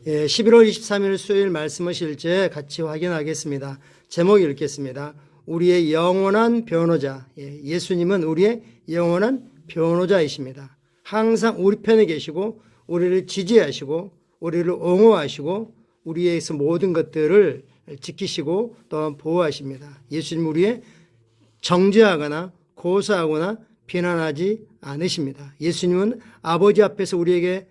11월 23일 수요일 말씀을 실제 같이 확인하겠습니다. 제목 읽겠습니다. 우리의 영원한 변호자. 예수님은 우리의 영원한 변호자이십니다. 항상 우리 편에 계시고 우리를 지지하시고 우리를 옹호하시고 우리에게서 모든 것들을 지키시고 또한 보호하십니다. 예수님 우리의 정죄하거나 고소하거나 비난하지 않으십니다. 예수님은 아버지 앞에서 우리에게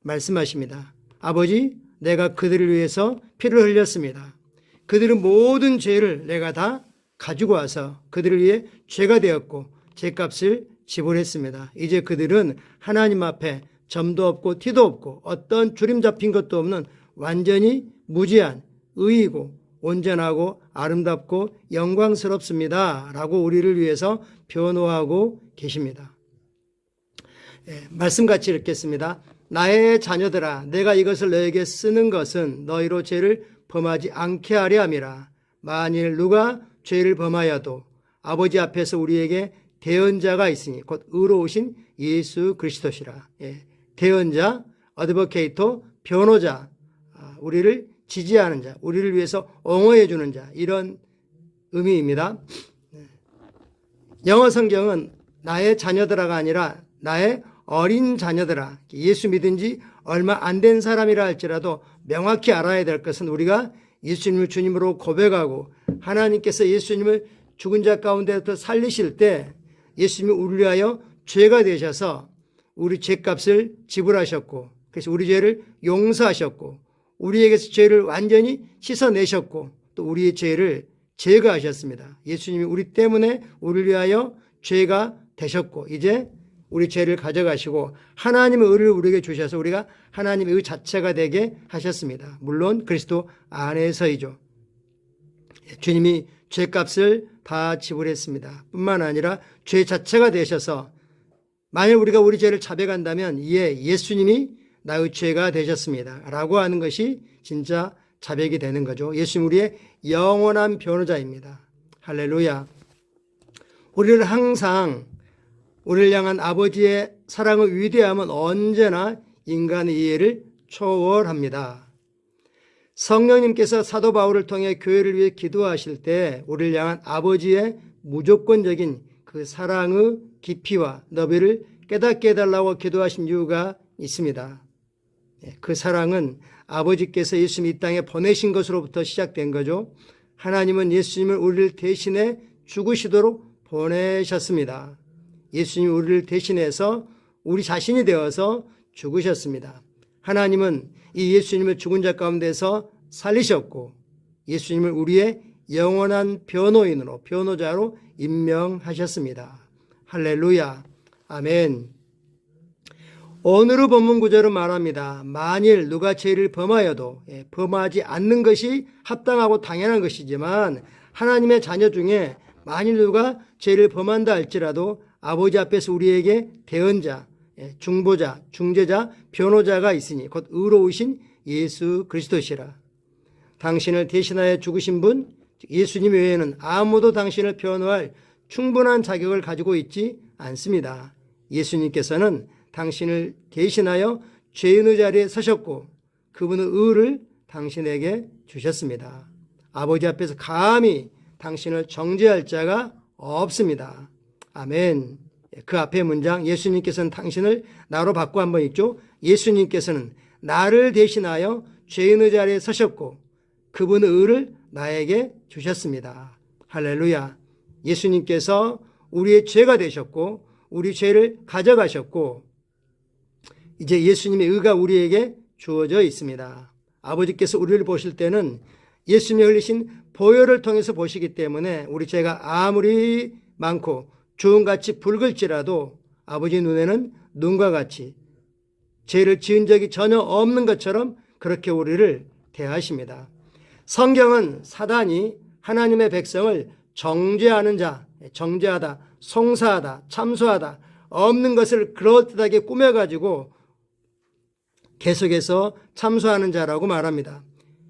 말씀하십니다. 아버지, 내가 그들을 위해서 피를 흘렸습니다. 그들은 모든 죄를 내가 다 가지고 와서 그들을 위해 죄가 되었고 죄값을 지불했습니다. 이제 그들은 하나님 앞에 점도 없고 티도 없고 어떤 주림 잡힌 것도 없는 완전히 무죄한 의이고 온전하고 아름답고 영광스럽습니다. 라고 우리를 위해서 변호하고 계십니다. 말씀 같이 읽겠습니다. 나의 자녀들아, 내가 이것을 너에게 쓰는 것은 너희로 죄를 범하지 않게 하려 함이라. 만일 누가 죄를 범하여도 아버지 앞에서 우리에게 대언자가 있으니 곧 의로우신 예수 그리스도시라. 대언자, 어드보케이터, 변호자, 우리를 지지하는 자, 우리를 위해서 옹호해 주는 자, 이런 의미입니다. 영어 성경은 나의 자녀들아가 아니라 나의 어린 자녀들아, 예수 믿은 지 얼마 안 된 사람이라 할지라도 명확히 알아야 될 것은 우리가 예수님을 주님으로 고백하고 하나님께서 예수님을 죽은 자 가운데부터 살리실 때 예수님이 우리를 위하여 죄가 되셔서 우리 죄값을 지불하셨고 그래서 우리 죄를 용서하셨고 우리에게서 죄를 완전히 씻어내셨고 또 우리의 죄를 제거하셨습니다. 예수님이 우리 때문에 우리를 위하여 죄가 되셨고 이제 우리 죄를 가져가시고 하나님의 의를 우리에게 주셔서 우리가 하나님의 의 자체가 되게 하셨습니다. 물론 그리스도 안에서이죠. 주님이 죄값을 다 지불했습니다. 뿐만 아니라 죄 자체가 되셔서 만일 우리가 우리 죄를 자백한다면 예수님이 나의 죄가 되셨습니다. 라고 하는 것이 진짜 자백이 되는 거죠. 예수님 우리의 영원한 변호자입니다. 할렐루야. 우리를 항상 우리를 향한 아버지의 사랑의 위대함은 언제나 인간의 이해를 초월합니다. 성령님께서 사도 바울을 통해 교회를 위해 기도하실 때 우리를 향한 아버지의 무조건적인 그 사랑의 깊이와 너비를 깨닫게 해달라고 기도하신 이유가 있습니다. 그 사랑은 아버지께서 예수님 이 땅에 보내신 것으로부터 시작된 거죠. 하나님은 예수님을 우리를 대신해 죽으시도록 보내셨습니다. 예수님이 우리를 대신해서 우리 자신이 되어서 죽으셨습니다. 하나님은 이 예수님을 죽은 자 가운데서 살리셨고 예수님을 우리의 영원한 변호인으로 변호자로 임명하셨습니다. 할렐루야. 아멘. 오늘의 본문 구절은 말합니다. 만일 누가 죄를 범하여도 범하지 않는 것이 합당하고 당연한 것이지만 하나님의 자녀 중에 만일 누가 죄를 범한다 할지라도 아버지 앞에서 우리에게 대언자, 중보자, 중재자, 변호자가 있으니 곧 의로우신 예수 그리스도시라. 당신을 대신하여 죽으신 분 예수님 외에는 아무도 당신을 변호할 충분한 자격을 가지고 있지 않습니다. 예수님께서는 당신을 대신하여 죄인의 자리에 서셨고 그분의 의를 당신에게 주셨습니다. 아버지 앞에서 감히 당신을 정죄할 자가 없습니다. 아멘. 그 앞에 문장 예수님께서는 당신을 나로 바꿔 한번 읽죠. 예수님께서는 나를 대신하여 죄인의 자리에 서셨고 그분의 의를 나에게 주셨습니다. 할렐루야. 예수님께서 우리의 죄가 되셨고 우리 죄를 가져가셨고 이제 예수님의 의가 우리에게 주어져 있습니다. 아버지께서 우리를 보실 때는 예수님이 흘리신 보혈을 통해서 보시기 때문에 우리 죄가 아무리 많고 주홍같이 붉을지라도 아버지 눈에는 눈과 같이 죄를 지은 적이 전혀 없는 것처럼 그렇게 우리를 대하십니다. 성경은 사단이 하나님의 백성을 정죄하는 자, 정죄하다, 송사하다, 참소하다, 없는 것을 그럴듯하게 꾸며가지고 계속해서 참소하는 자라고 말합니다.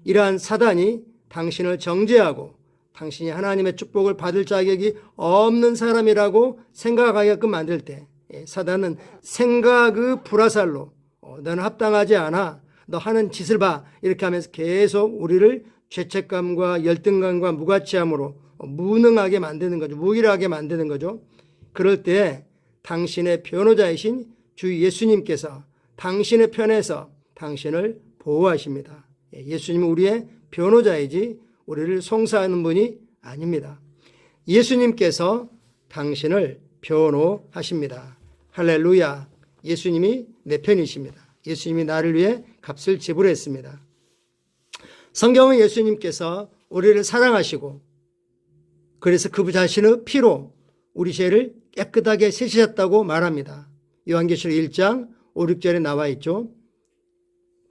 이러한 사단이 당신을 정죄하고 당신이 하나님의 축복을 받을 자격이 없는 사람이라고 생각하게끔 만들 때 사단은 생각의 불화살로 너는 합당하지 않아, 너 하는 짓을 봐. 이렇게 하면서 계속 우리를 죄책감과 열등감과 무가치함으로 무능하게 만드는 거죠. 무기력하게 만드는 거죠. 그럴 때 당신의 변호자이신 주 예수님께서 당신의 편에서 당신을 보호하십니다. 예수님은 우리의 변호자이지 우리를 송사하는 분이 아닙니다. 예수님께서 당신을 변호하십니다. 할렐루야. 예수님이 내 편이십니다. 예수님이 나를 위해 값을 지불했습니다. 성경은 예수님께서 우리를 사랑하시고 그래서 그 자신의 피로 우리 죄를 깨끗하게 씻으셨다고 말합니다. 요한계시록 1장 5, 6절에 나와 있죠.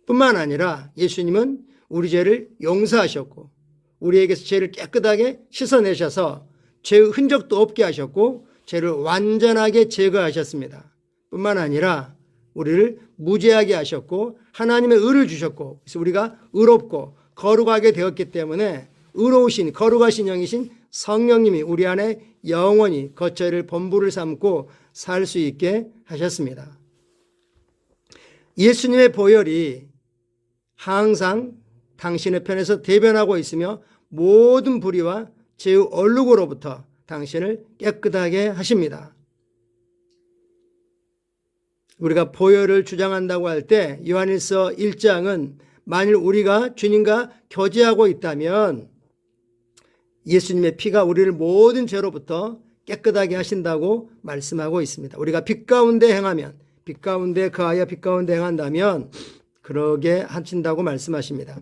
뿐만 아니라 예수님은 우리 죄를 용서하셨고 우리에게서 죄를 깨끗하게 씻어내셔서 죄의 흔적도 없게 하셨고 죄를 완전하게 제거하셨습니다. 뿐만 아니라 우리를 무죄하게 하셨고 하나님의 의를 주셨고 그래서 우리가 의롭고 거룩하게 되었기 때문에 의로우신 거룩하신 영이신 성령님이 우리 안에 영원히 거처를 본부를 삼고 살 수 있게 하셨습니다. 예수님의 보혈이 항상 당신의 편에서 대변하고 있으며 모든 불의와 죄의 얼룩으로부터 당신을 깨끗하게 하십니다. 우리가 보혈을 주장한다고 할 때 요한일서 1장은 만일 우리가 주님과 교제하고 있다면 예수님의 피가 우리를 모든 죄로부터 깨끗하게 하신다고 말씀하고 있습니다. 우리가 빛 가운데 행하면 빛 가운데 거하여 빛 가운데 행한다면 그러게 하신다고 말씀하십니다.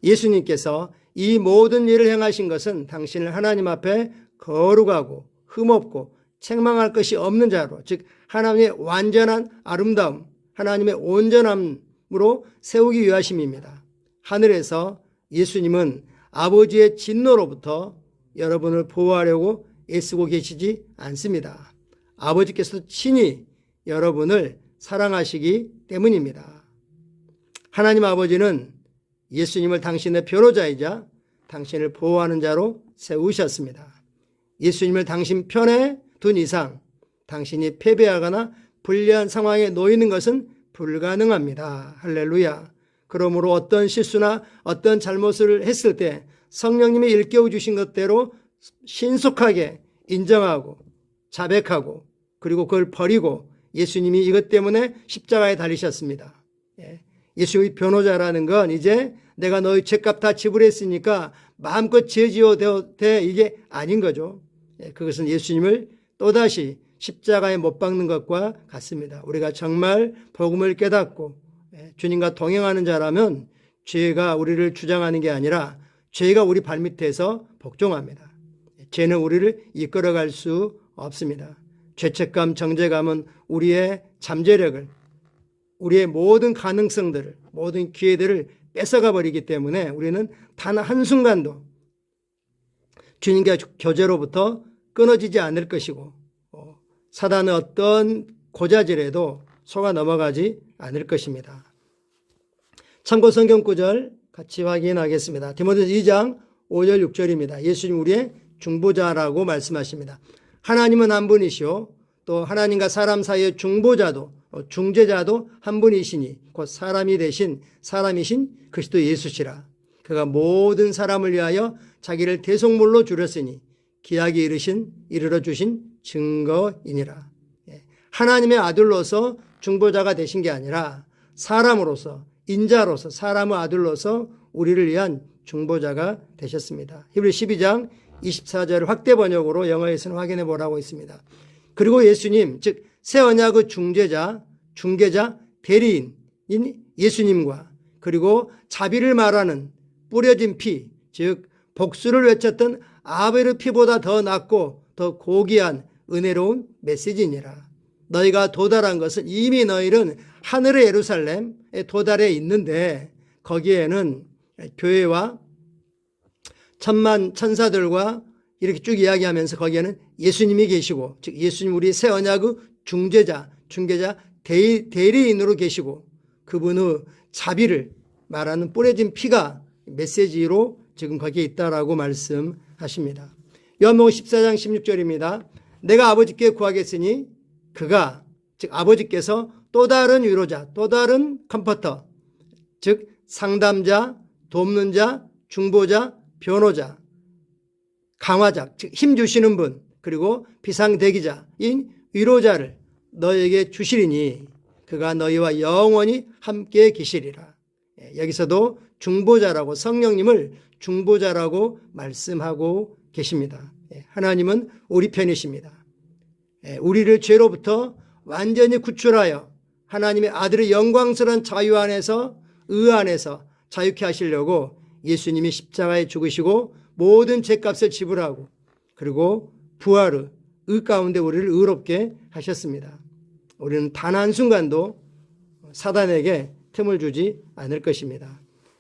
예수님께서 이 모든 일을 행하신 것은 당신을 하나님 앞에 거룩하고 흠없고 책망할 것이 없는 자로 즉 하나님의 완전한 아름다움 하나님의 온전함으로 세우기 위하심입니다. 하늘에서 예수님은 아버지의 진노로부터 여러분을 보호하려고 애쓰고 계시지 않습니다. 아버지께서 친히 여러분을 사랑하시기 때문입니다. 하나님 아버지는 예수님을 당신의 변호자이자 당신을 보호하는 자로 세우셨습니다. 예수님을 당신 편에 둔 이상 당신이 패배하거나 불리한 상황에 놓이는 것은 불가능합니다. 할렐루야. 그러므로 어떤 실수나 어떤 잘못을 했을 때 성령님이 일깨워 주신 것대로 신속하게 인정하고 자백하고 그리고 그걸 버리고 예수님이 이것 때문에 십자가에 달리셨습니다. 예수님의 변호자라는 건 이제 내가 너희 죄값 다 지불했으니까 마음껏 죄 지어도 돼 이게 아닌 거죠. 그것은 예수님을 또다시 십자가에 못 박는 것과 같습니다. 우리가 정말 복음을 깨닫고 주님과 동행하는 자라면 죄가 우리를 주장하는 게 아니라 죄가 우리 발밑에서 복종합니다. 죄는 우리를 이끌어갈 수 없습니다. 죄책감, 정죄감은 우리의 잠재력을 우리의 모든 가능성들을 모든 기회들을 뺏어가 버리기 때문에 우리는 단 한순간도 주님과 교제로부터 끊어지지 않을 것이고 사단의 어떤 고자질에도 속아 넘어가지 않을 것입니다. 참고 성경 구절 같이 확인하겠습니다. 디모데후서 2장 5절 6절입니다. 예수님 우리의 중보자라고 말씀하십니다. 하나님은 한 분이시오 또 하나님과 사람 사이의 중보자도 중재자도 한 분이시니 곧 사람이 되신 사람이신 그리스도 예수시라. 그가 모든 사람을 위하여 자기를 대속물로 주렸으니 기약이 이르러 주신 증거이니라. 하나님의 아들로서 중보자가 되신 게 아니라 사람으로서 인자로서 사람의 아들로서 우리를 위한 중보자가 되셨습니다. 히브리 12장 24절을 확대 번역으로 영어에서는 확인해 보라고 있습니다. 그리고 예수님 즉 새 언약의 중재자 대리인인 예수님과 그리고 자비를 말하는 뿌려진 피 즉 복수를 외쳤던 아벨의 피보다 더 낫고 더 고귀한 은혜로운 메시지니라. 너희가 도달한 것은 이미 너희는 하늘의 예루살렘에 도달해 있는데 거기에는 교회와 천만 천사들과 이렇게 쭉 이야기하면서 거기에는 예수님이 계시고 즉 예수님 우리 새 언약의 중재자 대리인으로 계시고 그분의 자비를 말하는 뿌려진 피가 메시지로 지금 거기에 있다라고 말씀하십니다. 요한복음 14장 16절입니다. 내가 아버지께 구하겠으니 그가 즉 아버지께서 또 다른 위로자 또 다른 컴포터 즉 상담자, 돕는 자, 중보자, 변호자, 강화자, 즉 힘 주시는 분, 그리고 비상대기자인 위로자를 너에게 주시리니 그가 너희와 영원히 함께 계시리라. 여기서도 중보자라고, 성령님을 중보자라고 말씀하고 계십니다. 하나님은 우리 편이십니다. 우리를 죄로부터 완전히 구출하여 하나님의 아들의 영광스러운 자유 안에서, 의 안에서 자유케 하시려고 예수님이 십자가에 죽으시고 모든 죄값을 지불하고 그리고 부활의 의 가운데 우리를 의롭게 하셨습니다. 우리는 단 한순간도 사단에게 틈을 주지 않을 것입니다.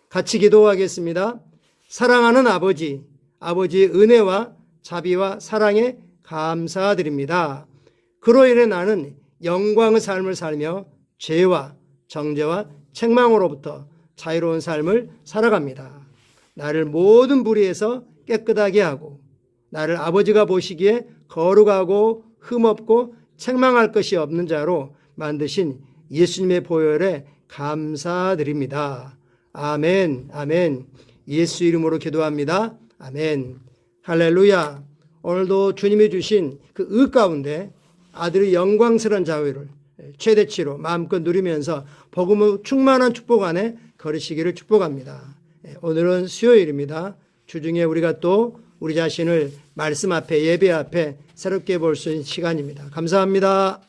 같이 기도하겠습니다. 사랑하는 아버지, 아버지의 은혜와 자비와 사랑에 감사드립니다. 그로 인해 나는 영광의 삶을 살며 죄와 정죄와 책망으로부터 자유로운 삶을 살아갑니다. 나를 모든 불의에서 깨끗하게 하고 나를 아버지가 보시기에 거룩하고 흠없고 책망할 것이 없는 자로 만드신 예수님의 보혈에 감사드립니다. 아멘, 아멘. 예수 이름으로 기도합니다. 아멘. 할렐루야. 오늘도 주님이 주신 그 의 가운데 아들의 영광스러운 자유를 최대치로 마음껏 누리면서 복음의 충만한 축복 안에 걸으시기를 축복합니다. 오늘은 수요일입니다. 주중에 우리가 또 우리 자신을 말씀 앞에, 예배 앞에 새롭게 볼 수 있는 시간입니다. 감사합니다.